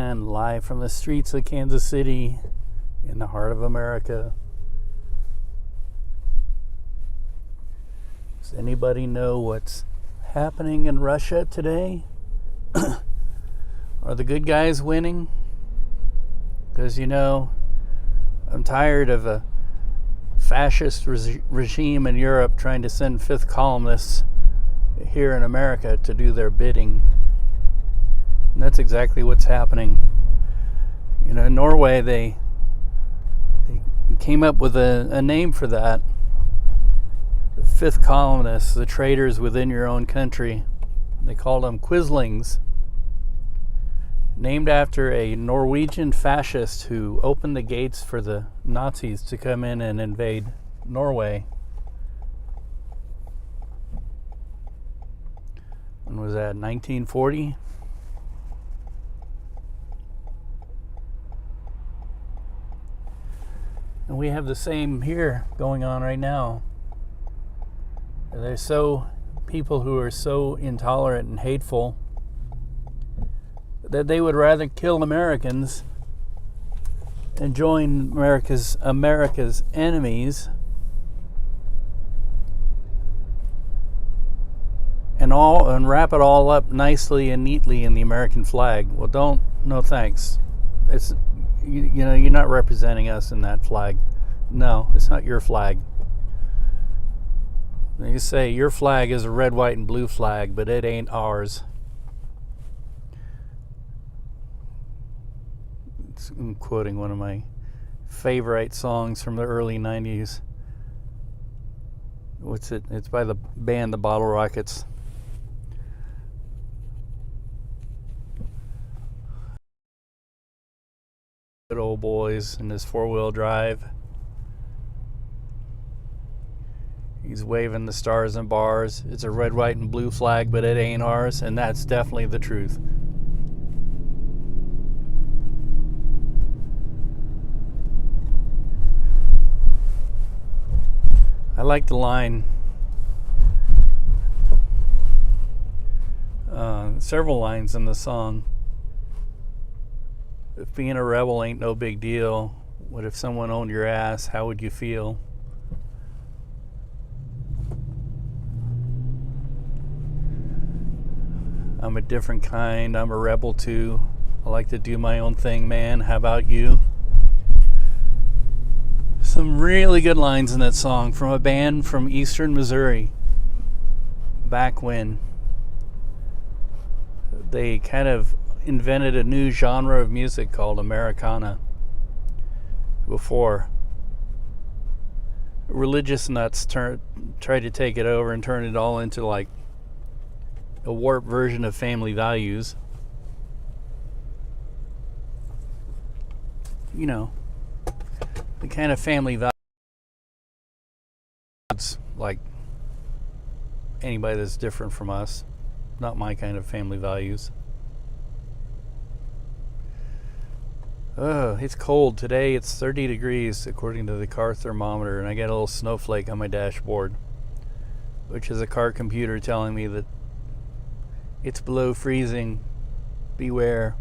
And live from the streets of Kansas City in the heart of America. Does anybody know what's happening in Russia today? Are the good guys winning? Because, I'm tired of a fascist regime in Europe trying to send fifth columnists here in America to do their bidding. And that's exactly what's happening. In Norway, they came up with a name for that. The fifth columnists, the traitors within your own country. They called them quislings. Named after a Norwegian fascist who opened the gates for the Nazis to come in and invade Norway. When was that? 1940? And we have the same here going on right now. There's people who are so intolerant and hateful that they would rather kill Americans and join America's enemies and wrap it all up nicely and neatly in the American flag. Well, no thanks. It's you're not representing us in that flag. No, it's not your flag. You say your flag is a red, white, and blue flag, but it ain't ours. I'm quoting one of my favorite songs from the early 90s. What's it? It's by the band The Bottle Rockets. Good old boys in this four-wheel drive. He's waving the stars and bars. It's a red, white, and blue flag, but it ain't ours, and that's definitely the truth. I like the line. Several lines in the song. If being a rebel ain't no big deal, what if someone owned your ass? How would you feel? I'm a different kind. I'm a rebel too. I like to do my own thing, man. How about you? Some really good lines in that song from a band from Eastern Missouri. Back when they kind of invented a new genre of music called Americana. Before religious nuts tried to take it over and turn it all into like a warped version of family values. The kind of family values like anybody that's different from us. Not my kind of family values. Oh, it's cold. Today it's 30 degrees according to the car thermometer, and I got a little snowflake on my dashboard, which is a car computer telling me that it's below freezing. Beware.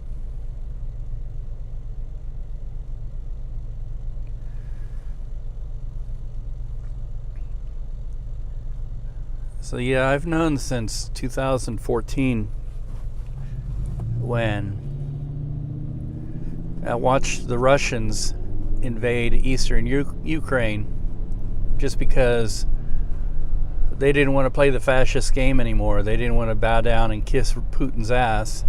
So yeah, I've known since 2014 when I watched the Russians invade eastern Ukraine just because they didn't want to play the fascist game anymore. They didn't want to bow down and kiss Putin's ass.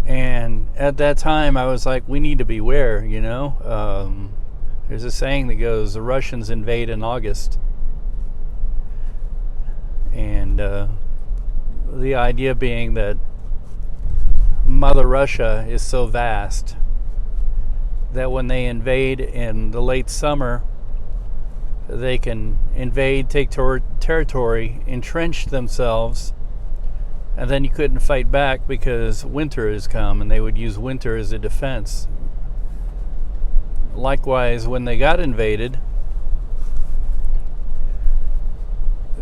And at that time, I was like, we need to beware, There's a saying that goes, the Russians invade in August. And the idea being that Mother Russia is so vast that when they invade in the late summer, they can invade, take territory, entrench themselves, and then you couldn't fight back because winter has come, and they would use winter as a defense. Likewise, when they got invaded,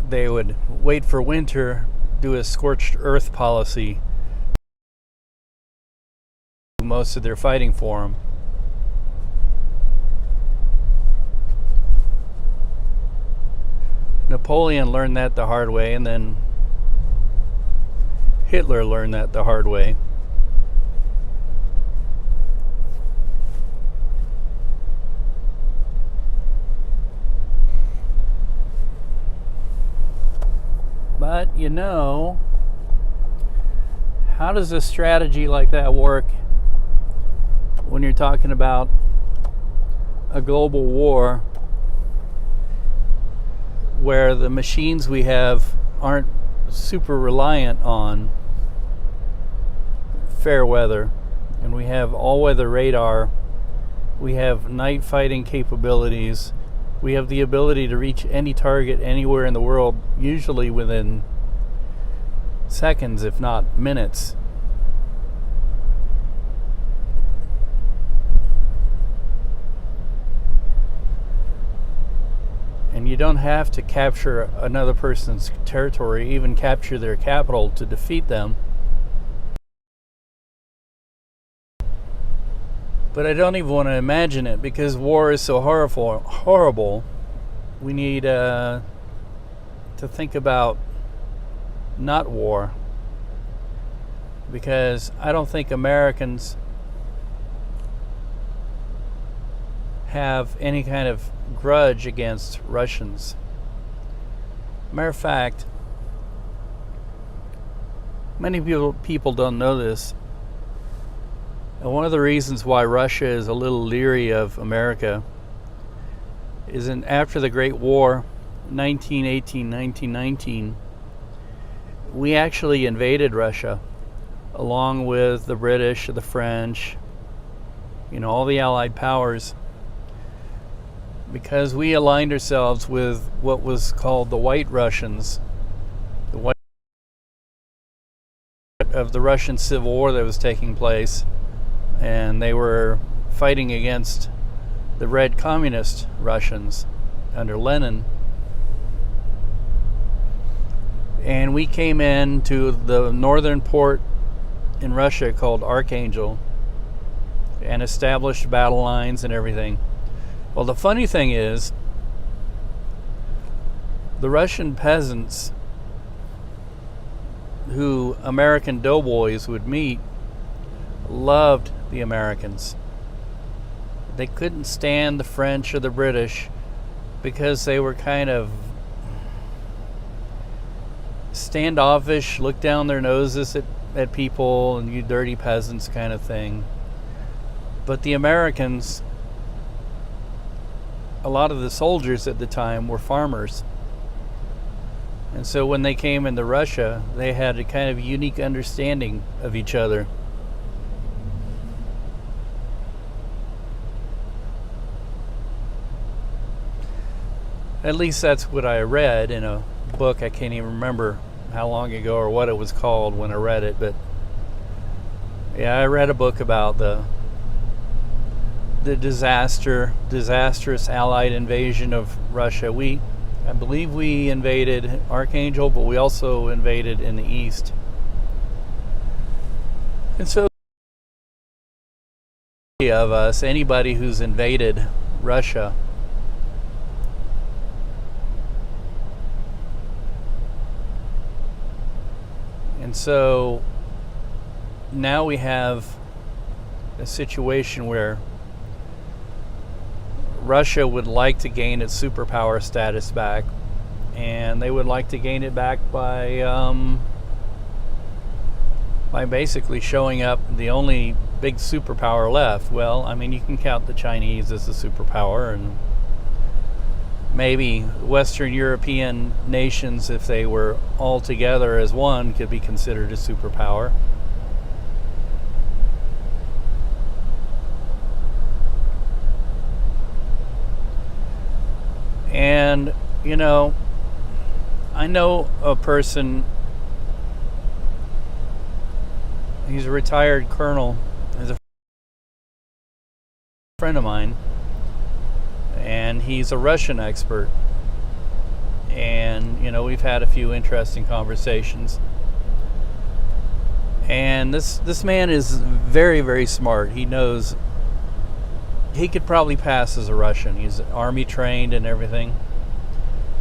they would wait for winter, do a scorched earth policy, most of their fighting for them. Napoleon learned that the hard way, and then Hitler learned that the hard way. But, how does a strategy like that work when you're talking about a global war where the machines we have aren't super reliant on fair weather, and we have all-weather radar, we have night fighting capabilities, we have the ability to reach any target anywhere in the world, usually within seconds, if not minutes. And you don't have to capture another person's territory, even capture their capital, to defeat them. But I don't even want to imagine it, because war is so horrible. We need to think about not war, because I don't think Americans have any kind of grudge against Russians. Matter of fact, many people don't know this. And one of the reasons why Russia is a little leery of America is after the Great War, 1918, 1919, we actually invaded Russia along with the British, the French, all the Allied powers, because we aligned ourselves with what was called the White Russians, the white of the Russian Civil War that was taking place, and they were fighting against the Red Communist Russians under Lenin. And we came in to the northern port in Russia called Archangel and established battle lines and everything. Well, the funny thing is, the Russian peasants who American doughboys would meet loved the Americans. They couldn't stand the French or the British because they were kind of standoffish, look down their noses at people, and you dirty peasants kind of thing. But the Americans, a lot of the soldiers at the time were farmers. And so when they came into Russia, they had a kind of unique understanding of each other. At least that's what I read in a book. I can't even remember how long ago or what it was called when I read it, but yeah, I read a book about the disastrous Allied invasion of Russia. I believe we invaded Archangel, but we also invaded in the east. And so of us, anybody who's invaded Russia, and so now we have a situation where Russia would like to gain its superpower status back, and they would like to gain it back by basically showing up the only big superpower left. Well, I mean, you can count the Chinese as a superpower, and maybe Western European nations, if they were all together as one, could be considered a superpower. And, I know a person, he's a retired colonel, he's a friend of mine, and he's a Russian expert. And, we've had a few interesting conversations. And this man is very, very smart. He knows he could probably pass as a Russian. He's army trained and everything.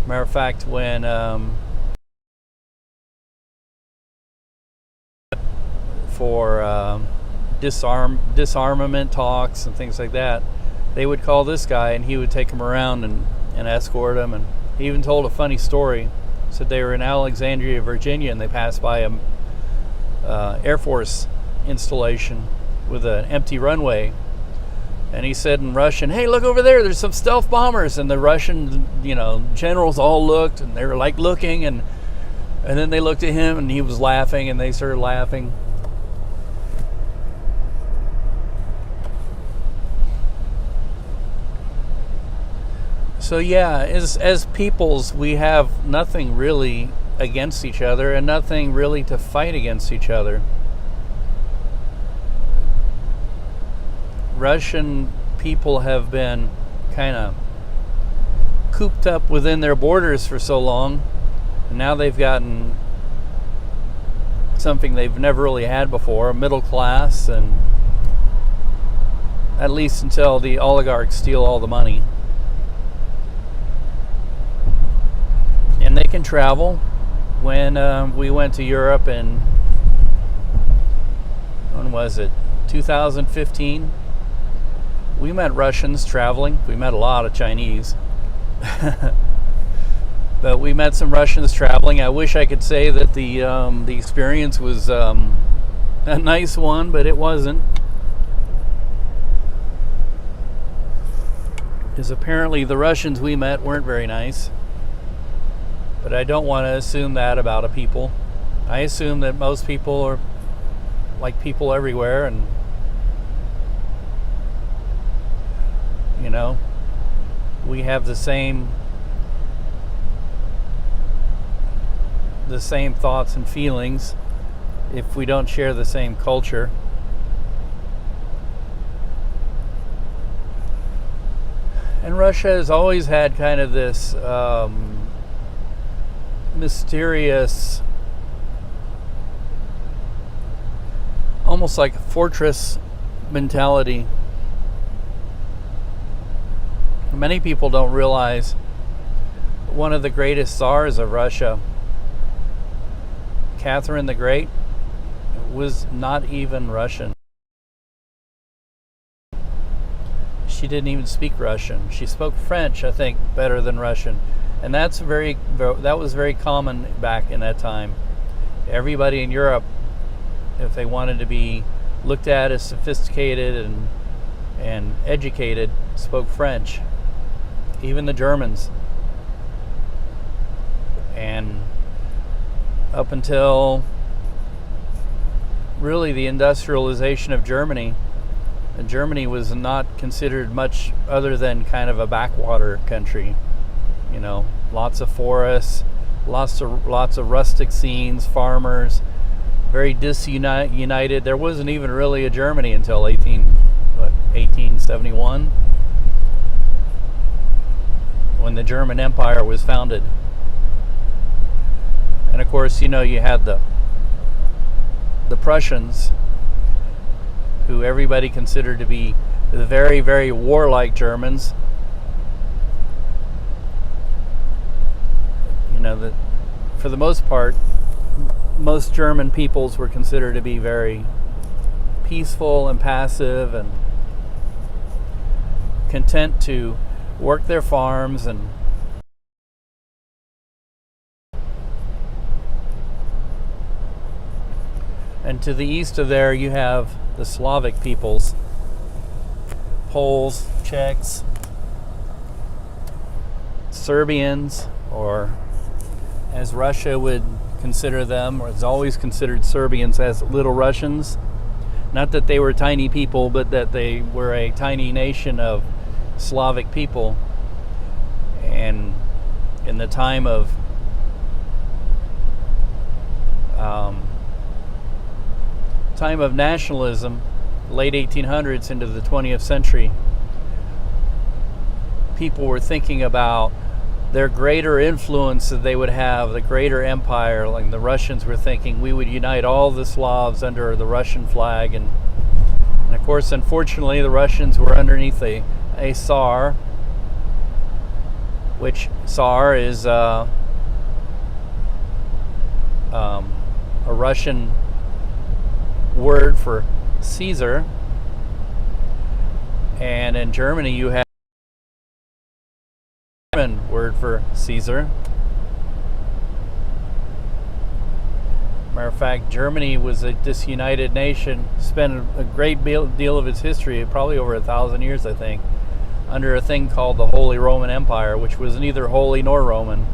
Matter of fact, when for disarmament talks and things like that, they would call this guy, and he would take him around and escort him. And he even told a funny story. Said they were in Alexandria, Virginia, and they passed by a Air Force installation with an empty runway. And he said in Russian, "Hey, look over there, there's some stealth bombers." And the Russian, generals all looked, and they were like looking, and then they looked at him, and he was laughing, and they started laughing. So yeah, as peoples, we have nothing really against each other and nothing really to fight against each other. Russian people have been kind of cooped up within their borders for so long, and now they've gotten something they've never really had before, a middle class, and at least until the oligarchs steal all the money. And they can travel. When we went to Europe in, when was it, 2015, we met Russians traveling. We met a lot of Chinese. But we met some Russians traveling. I wish I could say that the experience was a nice one, but it wasn't. Because apparently the Russians we met weren't very nice. But I don't want to assume that about a people. I assume that most people are like people everywhere, and we have the same thoughts and feelings if we don't share the same culture. And Russia has always had kind of this mysterious, almost like a fortress mentality. Many people don't realize one of the greatest czars of Russia, Catherine the Great, was not even Russian. She didn't even speak Russian. She spoke French, I think, better than Russian. And that was very common back in that time. Everybody in Europe, if they wanted to be looked at as sophisticated and educated, spoke French. Even the Germans. And up until really the industrialization of Germany, Germany was not considered much other than kind of a backwater country. Lots of forests, lots of rustic scenes, farmers, very disunited. There wasn't even really a Germany until 1871, when the German Empire was founded. And of course, you had the Prussians, who everybody considered to be the very, very warlike Germans. That for the most part, most German peoples were considered to be very peaceful and passive and content to work their farms. And to the east of there, you have the Slavic peoples, Poles, Czechs, Serbians, or as Russia would consider them, or has always considered Serbians as Little Russians. Not that they were tiny people, but that they were a tiny nation of Slavic people. And in the time of nationalism, late 1800s into the 20th century, people were thinking about their greater influence that they would have, the greater empire. Like the Russians were thinking we would unite all the Slavs under the Russian flag, and of course, unfortunately, the Russians were underneath a Tsar, which Tsar is a Russian word for Caesar, and in Germany you have a German word for Caesar. Matter of fact, Germany was a disunited nation, spent a great deal of its history, probably over 1,000 years, I think, under a thing called the Holy Roman Empire, which was neither holy nor Roman.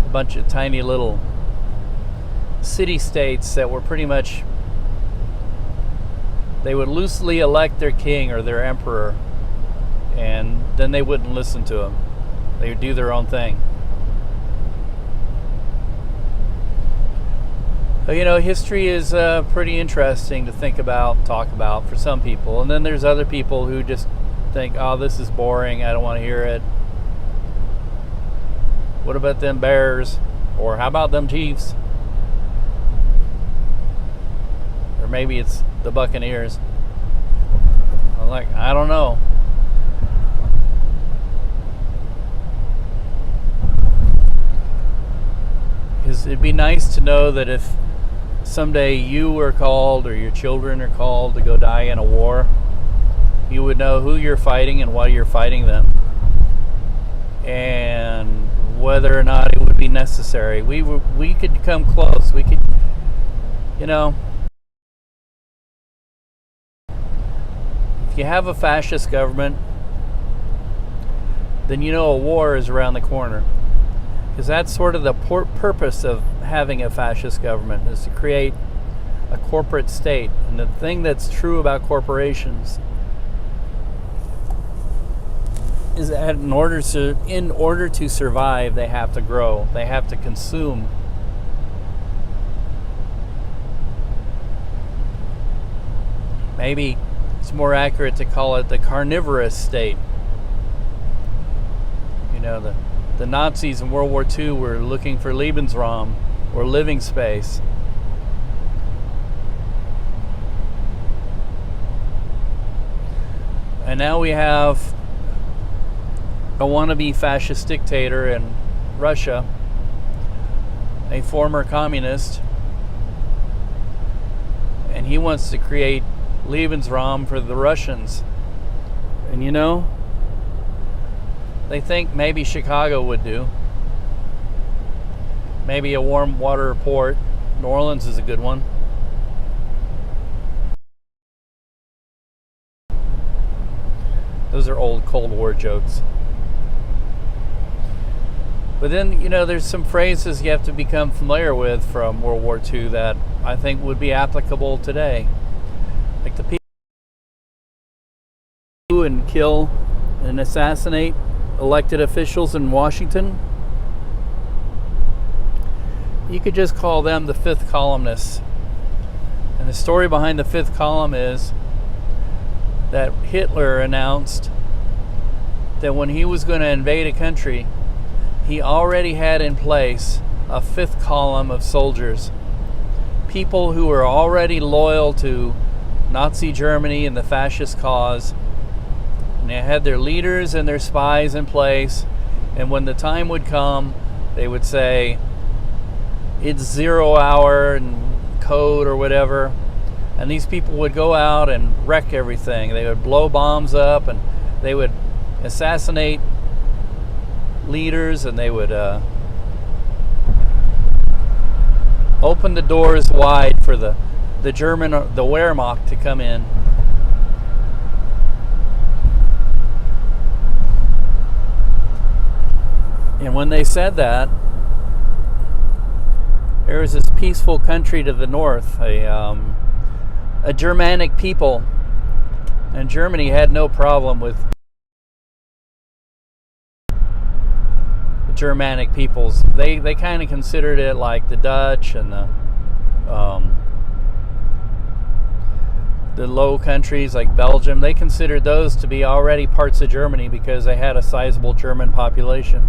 A bunch of tiny little city-states that were pretty much, they would loosely elect their king or their emperor, and then they wouldn't listen to him. They would do their own thing. So, history is pretty interesting to think about, talk about for some people. And then there's other people who just think, oh, this is boring, I don't want to hear it. What about them Bears? Or how about them Chiefs? Or maybe it's the Buccaneers. I'm like, I don't know. Because it'd be nice to know that if someday you are called or your children are called to go die in a war, you would know who you're fighting and why you're fighting them, and whether or not it would be necessary. We could come close. We could, if you have a fascist government, then a war is around the corner. Because that's sort of the purpose of having a fascist government, is to create a corporate state. And the thing that's true about corporations is that in order to survive, they have to grow. They have to consume. Maybe it's more accurate to call it the carnivorous state. The Nazis in World War II were looking for Lebensraum, or living space. And now we have a wannabe fascist dictator in Russia, a former communist, and he wants to create Lebensraum for the Russians. And they think maybe Chicago would do. Maybe a warm water port. New Orleans is a good one. Those are old Cold War jokes. But then, there's some phrases you have to become familiar with from World War II that I think would be applicable today. Like the people who and kill and assassinate elected officials in Washington. You could just call them the fifth columnists. And the story behind the fifth column is that Hitler announced that when he was going to invade a country, he already had in place a fifth column of soldiers. People who were already loyal to Nazi Germany and the fascist cause. And they had their leaders and their spies in place, and when the time would come, they would say, it's 0 hour and code or whatever, and these people would go out and wreck everything. They would blow bombs up, and they would assassinate leaders, and they would open the doors wide for the German, the Wehrmacht, to come in. And when they said that, there was this peaceful country to the north, a Germanic people, and Germany had no problem with the Germanic peoples. They kind of considered it like the Dutch and the the Low Countries like Belgium, they considered those to be already parts of Germany because they had a sizable German population.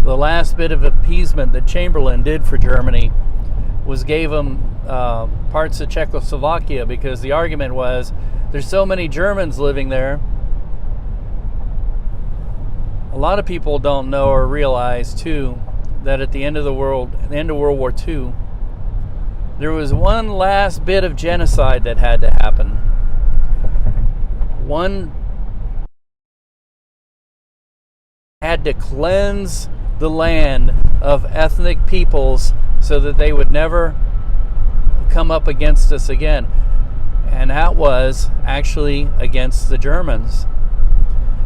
The last bit of appeasement that Chamberlain did for Germany was gave them parts of Czechoslovakia, because the argument was there's so many Germans living there. A lot of people don't know or realize too that at the end of World War II, there was one last bit of genocide that had to happen. One had to cleanse the land of ethnic peoples so that they would never come up against us again. And that was actually against the Germans.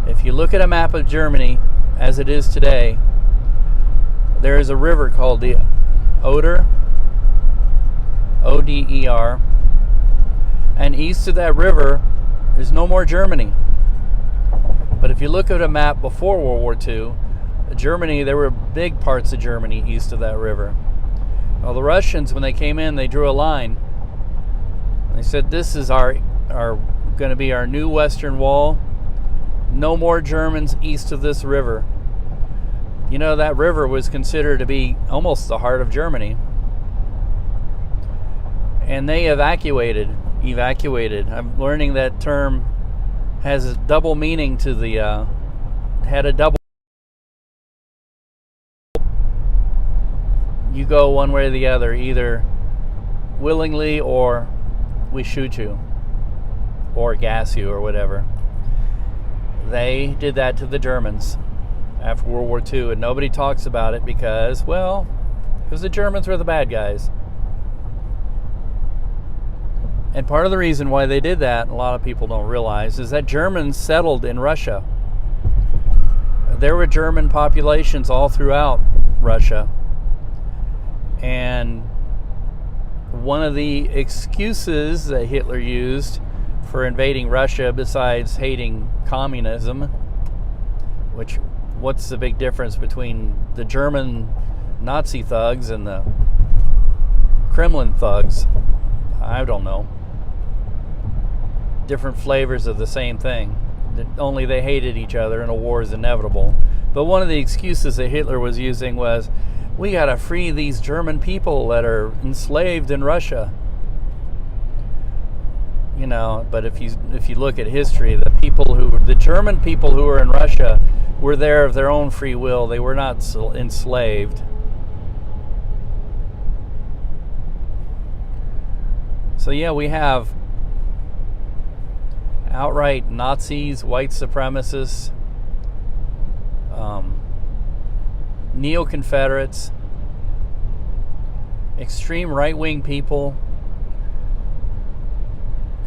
If you look at a map of Germany as it is today, there is a river called the Oder, O-D-E-R, and east of that river there's no more Germany. But if you look at a map before World War II, Germany, there were big parts of Germany east of that river. Well, the Russians, when they came in, they drew a line. They said, this is our going to be our new Western Wall. No more Germans east of this river. You know, that river was considered to be almost the heart of Germany. And they evacuated. I'm learning that term has a double meaning to the, had a double. You go one way or the other, either willingly or we shoot you or gas you or whatever. They did that to the Germans after World War II, and nobody talks about it because the Germans were the bad guys. And part of the reason why they did that, a lot of people don't realize, is that Germans settled in Russia. There were German populations all throughout Russia. And one of the excuses that Hitler used for invading Russia, besides hating communism, what's the big difference between the German Nazi thugs and the Kremlin thugs? I don't know. Different flavors of the same thing. Only they hated each other and a war is inevitable. But one of the excuses that Hitler was using was, we got to free these German people that are enslaved in Russia. You know, but if you look at history, the German people who were in Russia were there of their own free will. They were not enslaved. So yeah, we have outright Nazis, white supremacists, neo-Confederates, extreme right-wing people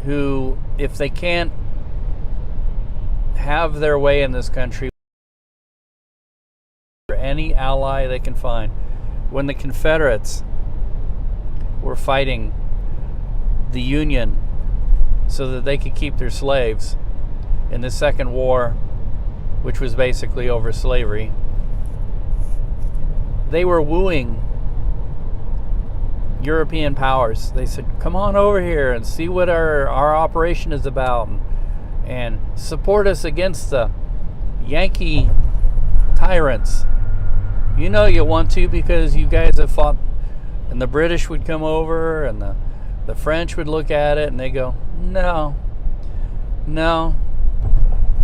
who, if they can't have their way in this country, or any ally they can find. When the Confederates were fighting the Union so that they could keep their slaves in the Second War, which was basically over slavery, they were wooing European powers. They said, come on over here and see what our operation is about, and support us against the Yankee tyrants. You know you want to, because you guys have fought. And the British would come over, and the French would look at it and they go, no,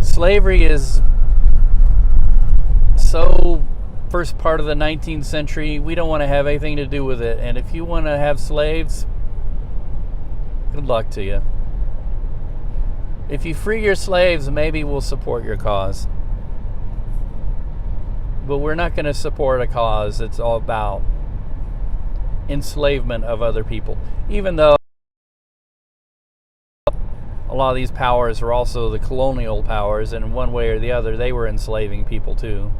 slavery is so first part of the 19th century, we don't want to have anything to do with it. And if you want to have slaves, good luck to you. If you free your slaves, maybe we'll support your cause. But we're not going to support a cause that's all about enslavement of other people. Even though a lot of these powers were also the colonial powers, and in one way or the other, they were enslaving people too.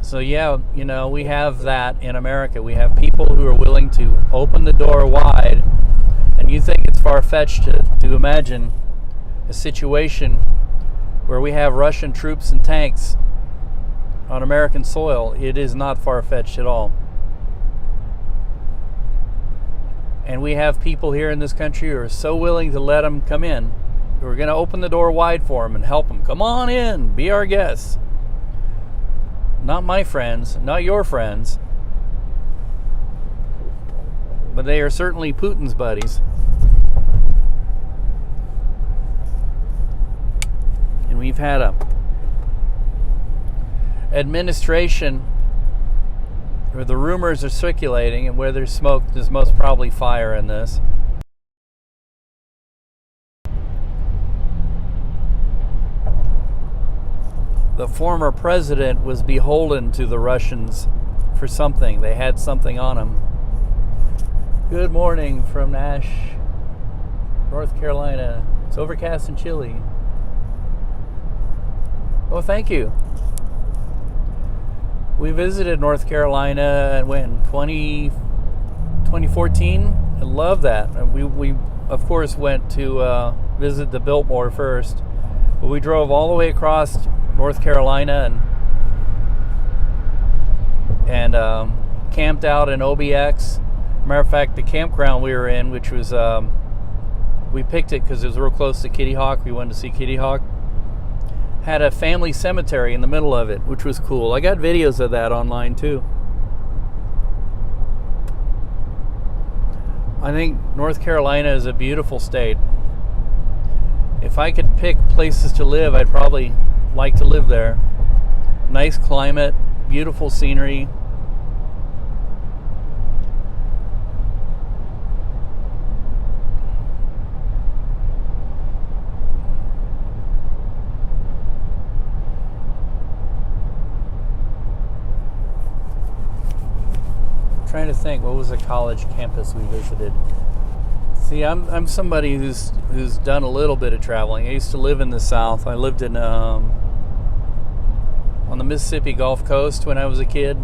So yeah, you know, we have that in America. We have people who are willing to open the door wide, and you think it's far-fetched to imagine a situation where we have Russian troops and tanks on American soil, it is not far-fetched at all. And we have people here in this country who are so willing to let them come in. We're going to open the door wide for them and help them. Come on in, be our guests. Not my friends, not your friends, but they are certainly Putin's buddies. And we've had a administration where the rumors are circulating, and where there's smoke, there's most probably fire in this. The former president was beholden to the Russians for something. They had something on him. Good morning from Nash, North Carolina. It's overcast and chilly. Oh, thank you. We visited North Carolina when 2014. I love that. We of course went to visit the Biltmore first, but we drove all the way across North Carolina and camped out in OBX. Matter of fact, the campground we were in, which was we picked it because it was real close to Kitty Hawk. We wanted to see Kitty Hawk. Had a family cemetery in the middle of it, which was cool. I got videos of that online too. I think North Carolina is a beautiful state. If I could pick places to live, I'd probably like to live there. Nice climate, beautiful scenery. Trying to think, what was the college campus we visited? See, I'm somebody who's done a little bit of traveling. I used to live in the South. I lived in on the Mississippi Gulf Coast when I was a kid.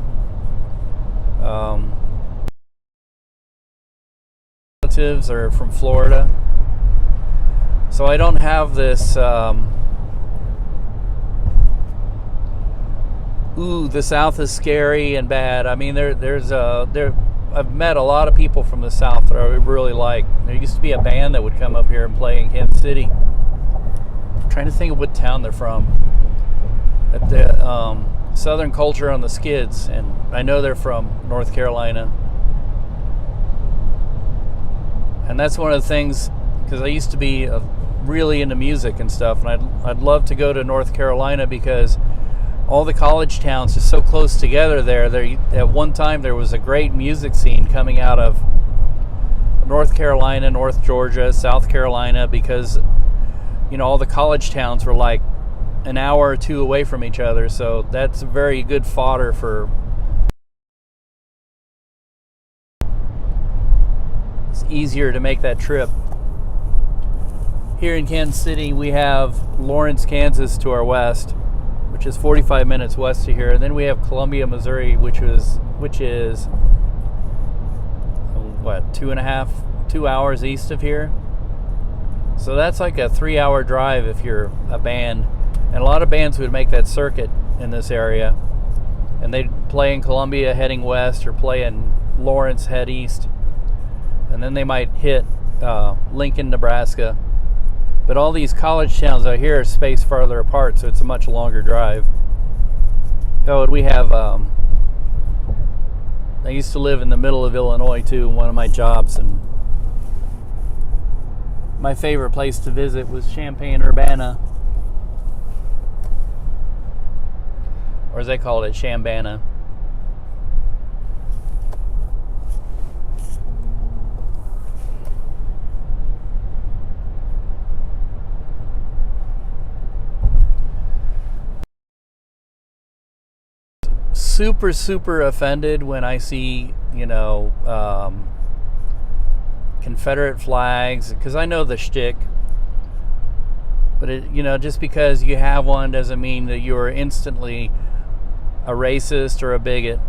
Relatives are from Florida, so I don't have this. Ooh, the South is scary and bad. I mean, I've met a lot of people from the South that I really like. There used to be a band that would come up here and play in Kansas City. I'm trying to think of what town they're from. At the Southern Culture on the Skids, and I know they're from North Carolina. And that's one of the things, because I used to be really into music and stuff, and I'd love to go to North Carolina because all the college towns are so close together there. At one time, there was a great music scene coming out of North Carolina, North Georgia, South Carolina, because, you know, all the college towns were like an hour or two away from each other. So that's very good fodder for. It's easier to make that trip. Here in Kansas City, we have Lawrence, Kansas to our west, which is 45 minutes west of here. And then we have Columbia, Missouri, which is what, 2 hours east of here. So that's like a 3-hour drive if you're a band. And a lot of bands would make that circuit in this area, and they'd play in Columbia heading west, or play in Lawrence head east, and then they might hit Lincoln, Nebraska. But all these college towns out here are spaced farther apart, so it's a much longer drive. Oh, and we have, I used to live in the middle of Illinois too, one of my jobs, and my favorite place to visit was Champaign-Urbana, or as they call it, Chambana. Super offended when I see, Confederate flags, because I know the shtick. But just because you have one doesn't mean that you're instantly a racist or a bigot.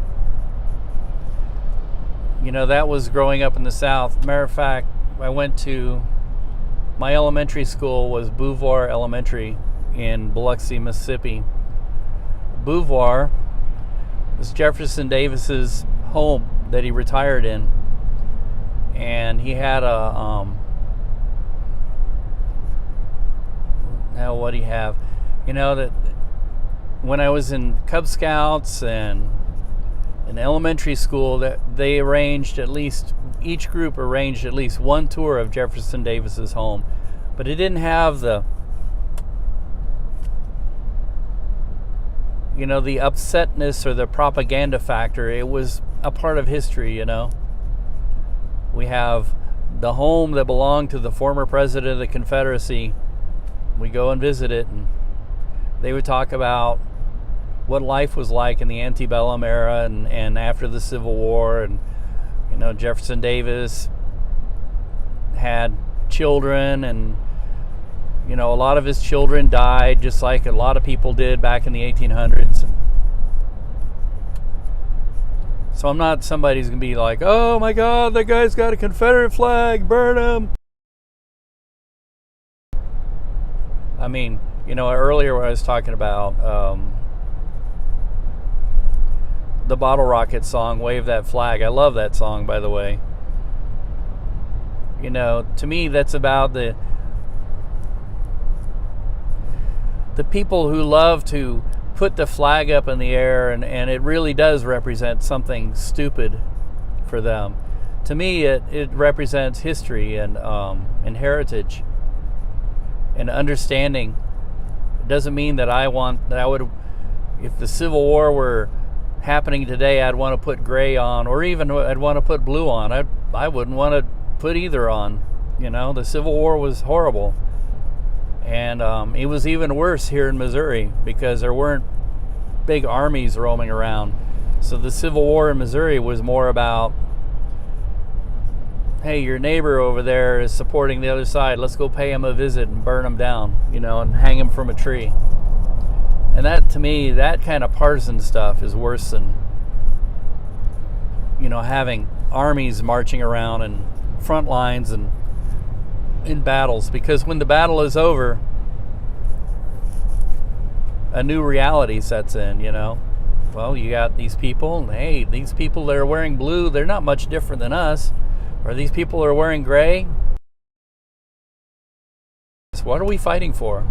That was growing up in the South. Matter of fact, my elementary school was Beauvoir Elementary in Biloxi, Mississippi. Beauvoir was Jefferson Davis's home that he retired in, and he had a now what do you have? You know, that when I was in Cub Scouts and in elementary school, that they arranged each group arranged at least one tour of Jefferson Davis's home, but it didn't have the upsetness or the propaganda factor. It was a part of history, We have the home that belonged to the former president of the Confederacy. We go and visit it, and they would talk about what life was like in the antebellum era and after the Civil War. And, Jefferson Davis had children, and, a lot of his children died, just like a lot of people did back in the 1800s. So I'm not somebody who's going to be like, oh my God, that guy's got a Confederate flag, burn him. I mean, earlier when I was talking about the Bottle Rocket song, Wave That Flag. I love that song, by the way. To me, that's about the people who love to put the flag up in the air, and it really does represent something stupid for them. To me, it represents history and heritage and understanding. It doesn't mean that I would, if the Civil War were happening today, I'd want to put gray on, or even I'd want to put blue on. I wouldn't want to put either on. The Civil War was horrible. And it was even worse here in Missouri because there weren't big armies roaming around. So the Civil War in Missouri was more about, hey, your neighbor over there is supporting the other side. Let's go pay him a visit and burn him down, and hang him from a tree. And that, to me, that kind of partisan stuff is worse than, having armies marching around and front lines and in battles. Because when the battle is over, a new reality sets in, Well, you got these people, and hey, these people that are wearing blue, they're not much different than us. Or these people that are wearing gray. So what are we fighting for?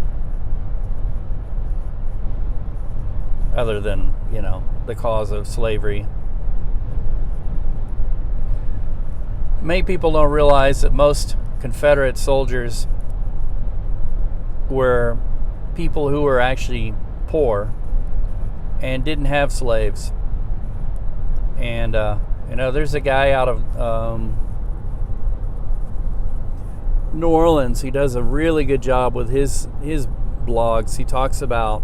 Other than, the cause of slavery. Many people don't realize that most Confederate soldiers were people who were actually poor and didn't have slaves. And, there's a guy out of New Orleans. He does a really good job with his blogs. He talks about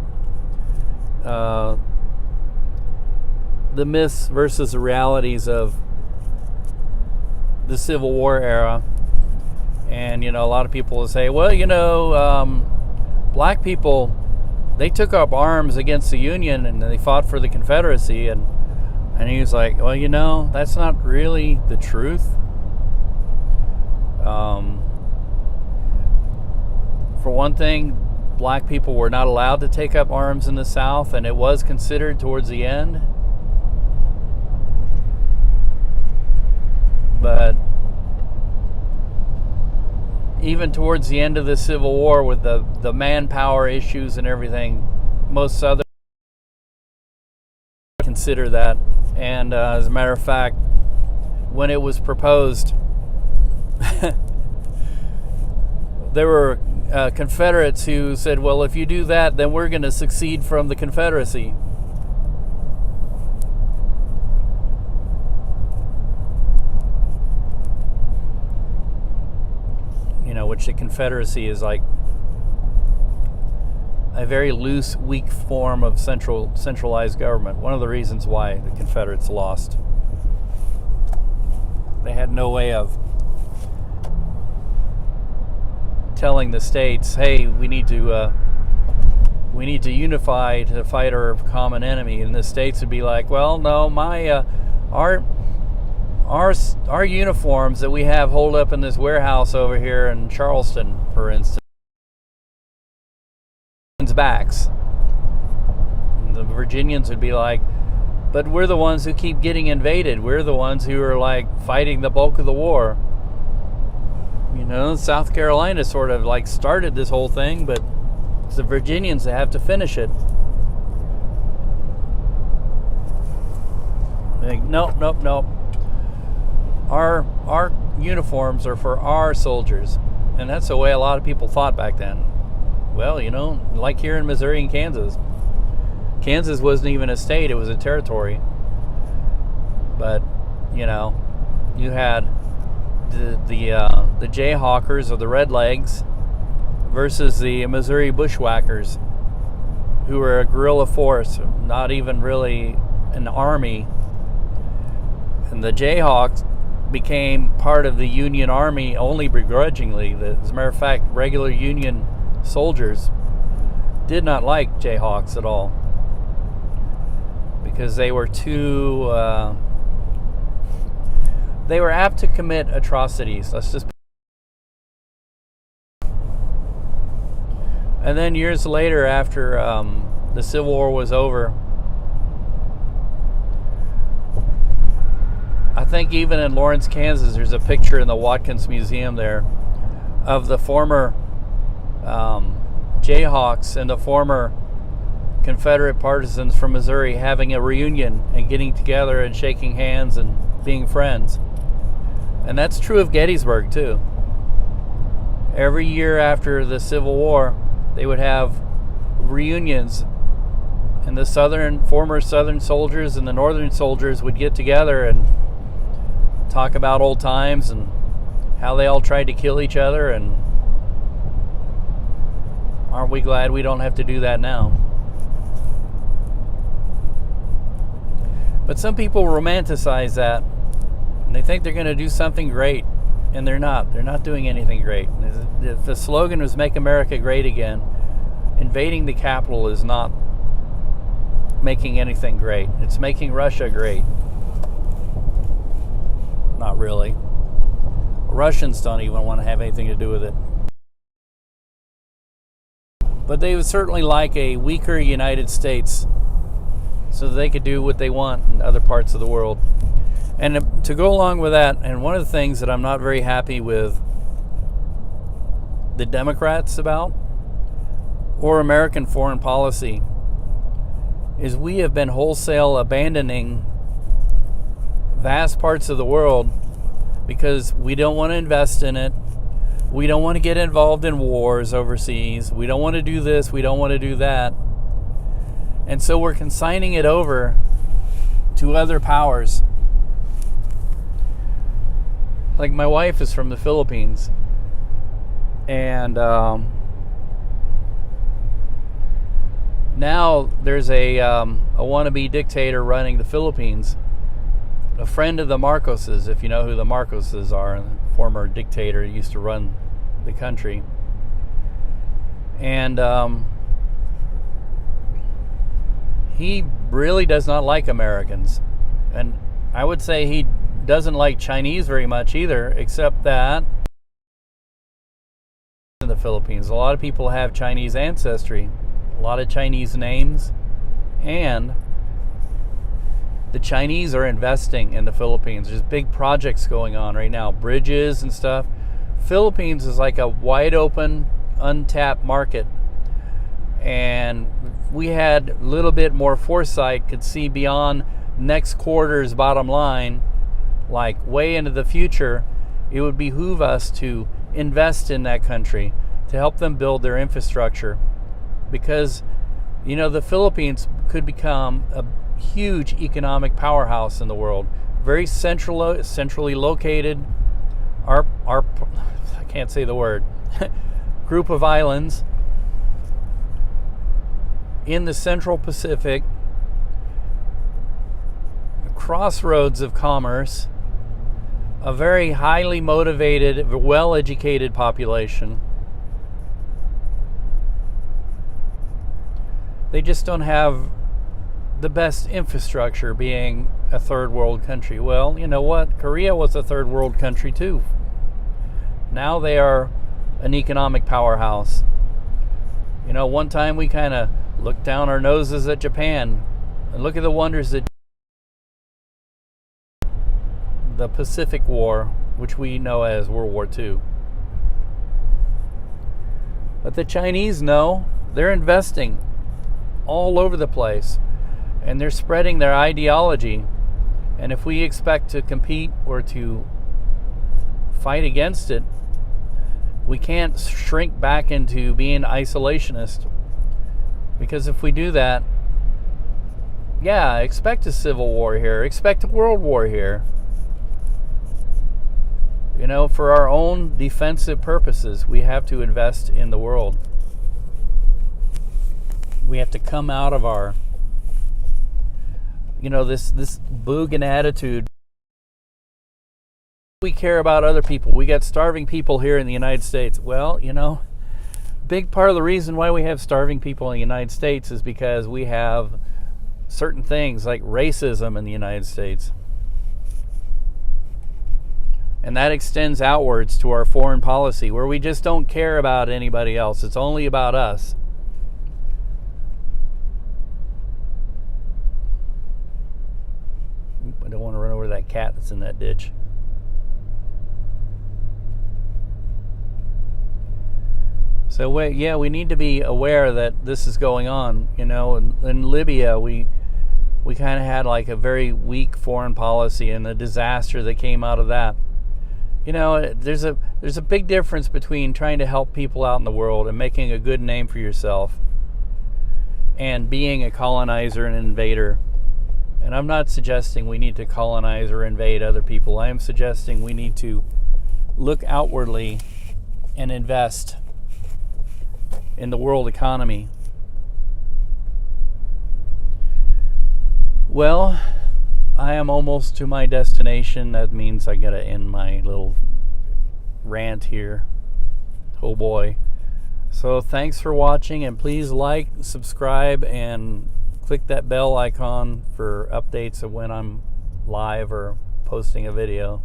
the myths versus the realities of the Civil War era. And a lot of people will say, well, black people, they took up arms against the Union and they fought for the Confederacy. And he was like, well, that's not really the truth. For one thing, black people were not allowed to take up arms in the South, and it was considered towards the end. But even towards the end of the Civil War, with the manpower issues and everything, most Southern consider that. And as a matter of fact, when it was proposed, there were Confederates who said, well, if you do that, then we're going to secede from the Confederacy. Which the Confederacy is like a very loose, weak form of centralized government. One of the reasons why the Confederates lost. They had no way of telling the states, hey, we need to unify to fight our common enemy, and the states would be like, well, no, our uniforms that we have hold up in this warehouse over here in Charleston, for instance, backs. And the Virginians would be like, But we're the ones who keep getting invaded. We're the ones who are like fighting the bulk of the war. You know, South Carolina sort of like started this whole thing, but it's the Virginians that have to finish it. Like, nope. Our uniforms are for our soldiers. And that's the way a lot of people thought back then. Well, you know, like here in Missouri and Kansas. Kansas wasn't even a state, it was a territory. But, you know, you had the Jayhawkers or the Redlegs versus the Missouri Bushwhackers, who were a guerrilla force, not even really an army. And the Jayhawks became part of the Union Army only begrudgingly. As a matter of fact, regular Union soldiers did not like Jayhawks at all because they were too they were apt to commit atrocities. And then years later, after the Civil War was over, I think even in Lawrence, Kansas, there's a picture in the Watkins Museum there of the former Jayhawks and the former Confederate partisans from Missouri having a reunion and getting together and shaking hands and being friends. And that's true of Gettysburg too. Every year after the Civil War, they would have reunions, and the former Southern soldiers and the Northern soldiers would get together and talk about old times and how they all tried to kill each other, and aren't we glad we don't have to do that now? But some people romanticize that, and they think they're going to do something great, and they're not. They're not doing anything great. If the slogan was "Make America Great Again," invading the capital is not making anything great. It's making Russia great. Not really. Russians don't even want to have anything to do with it. But they would certainly like a weaker United States so that they could do what they want in other parts of the world. And to go along with that, and one of the things that I'm not very happy with the Democrats about, or American foreign policy, is we have been wholesale abandoning vast parts of the world because we don't want to invest in it. We don't want to get involved in wars overseas. We don't want to do this. We don't want to do that. And so we're consigning it over to other powers. Like, my wife is from the Philippines, and now there's a wannabe dictator running the Philippines, a friend of the Marcoses, if you know who the Marcoses are, a former dictator who used to run the country. And he really does not like Americans. And I would say he doesn't like Chinese very much either, except that in the Philippines, a lot of people have Chinese ancestry, a lot of Chinese names, and the Chinese are investing in the Philippines. There's big projects going on right now, bridges and stuff. Philippines is like a wide open, untapped market. And we had a little bit more foresight, could see beyond next quarter's bottom line, like way into the future. It would behoove us to invest in that country to help them build their infrastructure. Because, you know, the Philippines could become a huge economic powerhouse in the world. Very centrally located. Our I can't say the word group of islands in the Central Pacific, a crossroads of commerce, a very highly motivated, well-educated population. They just don't have the best infrastructure, being a third world country. Well, you know what? Korea was a third world country too. Now they are an economic powerhouse. You know, one time we kind of looked down our noses at Japan, and look at the wonders that the Pacific War, which we know as World War II. But the Chinese know. They're investing all over the place, and they're spreading their ideology. And if we expect to compete or to fight against it, we can't shrink back into being isolationist. Because if we do that, yeah, expect a civil war here, expect a world war here. You know, for our own defensive purposes, we have to invest in the world. We have to come out of our, you know, this boogin attitude. We care about other people. We got starving people here in the United States. Well, you know, big part of the reason why we have starving people in the United States is because we have certain things like racism in the United States. And that extends outwards to our foreign policy, where we just don't care about anybody else. It's only about us. I don't want to run over that cat that's in that ditch. So yeah, we need to be aware that this is going on. You know, in Libya, we kind of had like a very weak foreign policy, and the disaster that came out of that. You know, there's a big difference between trying to help people out in the world and making a good name for yourself and being a colonizer and invader. And I'm not suggesting we need to colonize or invade other people. I am suggesting we need to look outwardly and invest in the world economy. Well, I am almost to my destination. That means I gotta end my little rant here. Oh boy. So thanks for watching, and please like, subscribe, and click that bell icon for updates of when I'm live or posting a video.